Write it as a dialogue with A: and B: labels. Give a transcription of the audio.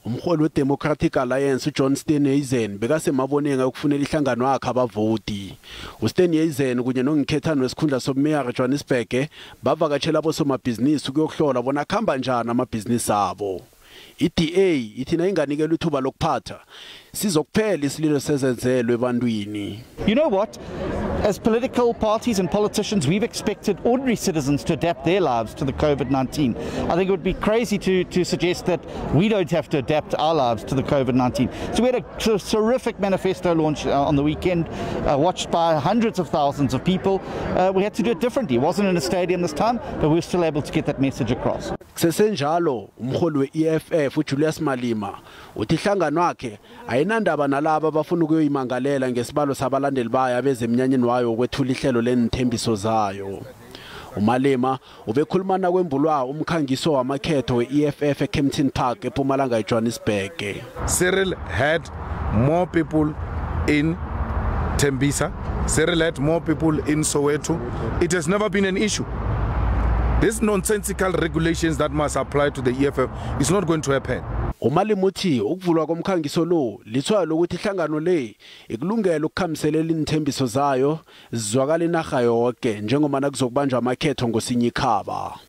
A: Umholi we-Democratic Alliance uJwanisbhege bekase eMaboneng ukufunela ihlangano yakhe abavowudi. uSteenhuisen kunye nongikhethani wesikhundla someya Jwanisbhege bavakatshela abosomabhizinisi ukuyohlola bona khamba njani amabhizinisi abo. I-DA ithina inganikela ithuba lokuphatha sizokuphela isililo sezenzelwe ebantwini.
B: You know what? As political parties and politicians, we've expected ordinary citizens to adapt their lives to the COVID-19. I think it would be crazy to suggest that we don't have to adapt our lives to the COVID-19. So we had a terrific manifesto launch on the weekend, watched by hundreds of thousands of people. We had to do it differently. It wasn't in a stadium this time, but we were still able to get that message across.
A: Kusesenjalo, umholi we-EFF uJulius Malema uthi ihlangano yakhe ayinandaba nalabo abafuna ukuyoyimangalela ngesibalo sabalandeli bayo abezemnyanyeni wayo ukwethula ihlelo leenthembiso zayo. uMalema ubekhulumana kwembulwa umkhangiso wamakhetho we-EFF eKempton Park ePumalanga eJwanisbhege.
C: Cyril had more people in Tembisa. Cyril had more people in Soweto. It has never been an issue. These nonsensical regulations that must apply to the EFF is not going to happen.
A: uMalema uthi ukuvulwa komkhangiso lo lithwala lokuthi ihlangano le ikulungela ukukhamiselela inthembiso zayo zizwakala inarha yonke njengoba nakuzokubanjwa amakhetho ngosinye ikhaba.